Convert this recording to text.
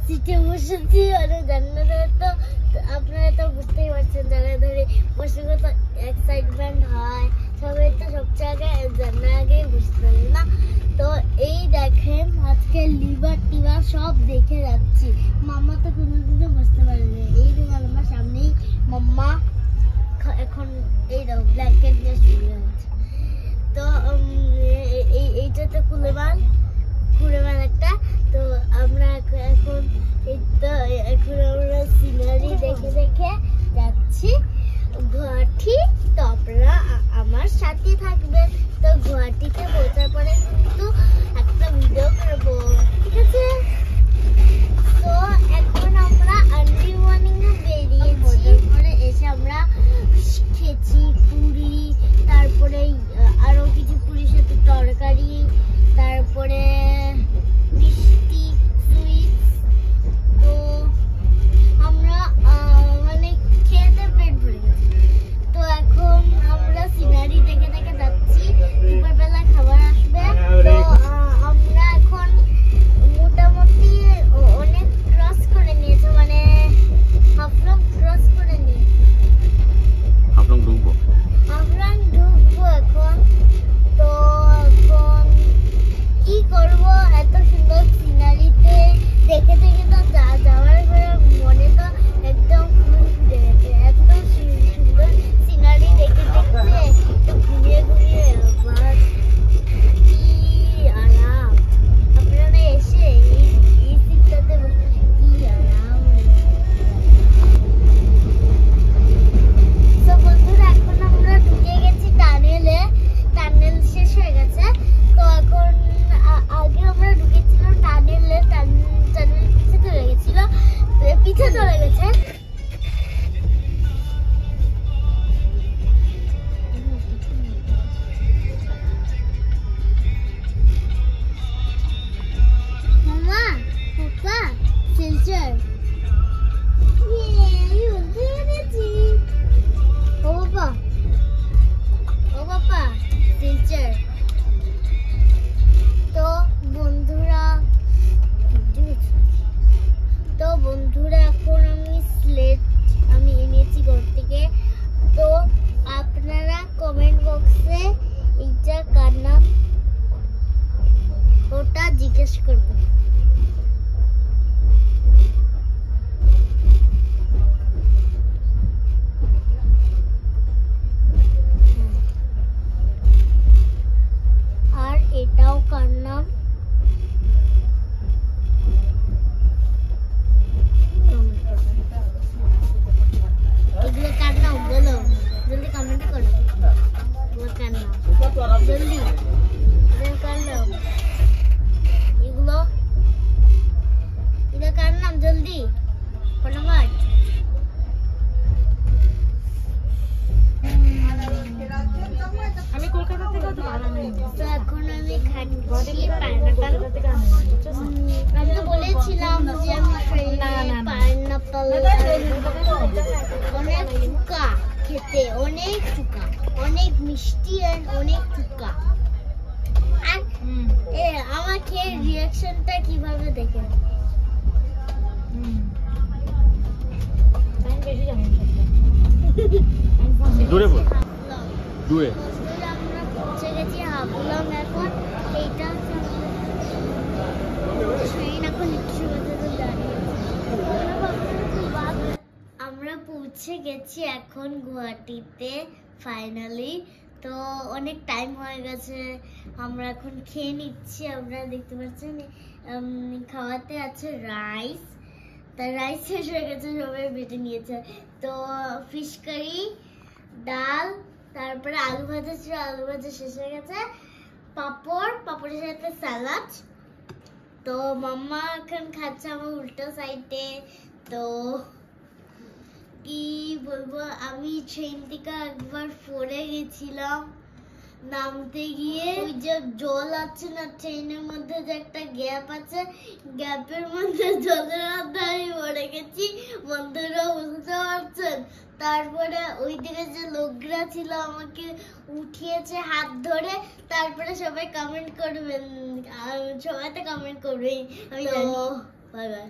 সিটে বসেছি মানে জান্নাত তো আপনারা তো বুঝতেই পারছেন জায়গা ধরে বসে কত এক্সাইটমেন্ট হয় সবাই তো সব জায়গায় জান্নাত আগে বুঝতে পারে না। তো এই দেখেন আজকে লিভার টিভার সব দেখে যাচ্ছি। মাম্মা তো কোনোদিনও বুঝতে পারেনি। এই দেখুন আমার সামনেই মাম্মা এখন এই দেখো ব্ল্যাঙ্কেট নিয়ে শুয়ে আছে। তো এইটাতে কুলেবান একটা। তো আমরা এখন আমরা সিনারি দেখে দেখে যাচ্ছি গুয়াহাটি। তো আপনারা আমার সাথে থাকবেন। তো গুয়াহাটিতে পৌঁছার পরে কিন্তু একটা ভিডিও করবো, ঠিক আছে? তো এখন আমরা আর্লি মর্নিং বেরিয়েছি, পরে এসে আমরা খেয়েছি পুরি, তারপরে আরো কিছু পুরির সাথে তরকারি, তারপরে মিষ্টি সুইটস। তো আমরা মানে খেতে পেট ভরে গেছি। তো এখন আমরা সিনারি দেখে দেখে যাচ্ছি। দুপুরবেলা খাবার আসবে। তো আমরা এখন মোটামুটি অনেক ক্রস করে নিয়েছে, মানে হাফলং ক্রস করে নিয়ে হাফলং ঢুকবো এখন। তো এখন কি করবো, এত সুন্দর সিনারিতে দেখে দেখে তো যাওয়ার পরে মনে তো একদম ঘুরে গেছে। এত সুন্দর সিনারি দেখে দেখতে তো ঘুরিয়ে ঘুরিয়ে আবার কি আরাম। আপনারা এসে এই সিটটাতে বসে কি আরাম। তো বন্ধুরা এখন আমরা ঢুকে গেছি টানেলে। টানেল শেষ হয়ে গেছে। তো এখন আগে আমরা ঢুকেছিলাম টানেলে, টানেল পিছে চলে গেছে। মামা পাপা শিলচর ও পাপা শিলচর। তো বন্ধুরা এখন আমি এনেছি ঘর থেকে। তো আপনারা কমেন্ট বক্সে এইটা কার নাম ওটা জিজ্ঞেস করবেন। আর এটাও কার নাম এগুলো কার নাম বলো, জলদি কমেন্ট করো। এগুলো কার নাম জলদি, এগুলো কার নাম, এগুলো কার নাম জলদি ফটাফট। আমি কলকাতা থেকে তো বানাই। তো এখন আমি খাচ্ছি পাইনাপল। আমি তো বলেছিলাম যে আমি পাইনাপল অনেক চুকা খেতে, অনেক চুকা, অনেক মিষ্টি আর অনেক চুকা। আর আমার খেয়ে রিয়াকশনটা কিভাবে দেখে বেশি জানি দূরে বল দূরে আমরা পৌঁছে গেছি হাফলং। এখন এইটা ট্রেন এখন আমরা পৌঁছে গেছি এখন গুয়াহাটিতে ফাইনালি। তো অনেক টাইম হয়ে গেছে, আমরা এখন খেয়ে নিচ্ছি। আপনারা দেখতে পাচ্ছেন খাওয়াতে আছে রাইস। তার রাইস শেষ হয়ে গেছে, সবাই বেটে নিয়েছে। তো ফিশ কারি, ডাল, তারপরে আলু ভাজা ছিল, আলু ভাজা শেষ হয়ে গেছে। পাপড়ের সাথে স্যালাড। তো মাম্মা এখন খাচ্ছে আমার উল্টো সাইডে। তো কি বলবো, আমি ট্রেন থেকে একবার পড়ে গেছিলাম নামতে গিয়ে। ওই যে জল আছে না ট্রেনের মধ্যে, যে একটা গ্যাপ আছে, গ্যাপের মধ্যে জলের মধ্যে আমি পড়ে গেছি। বন্ধুরা বুঝতে পারছেন। তারপরে ওই দিকে যে লোকরা ছিল আমাকে উঠিয়েছে হাত ধরে। তারপরে সবাই কমেন্ট করবেন, সবাই তো কমেন্ট করবেই আমি জানি। Bye bye.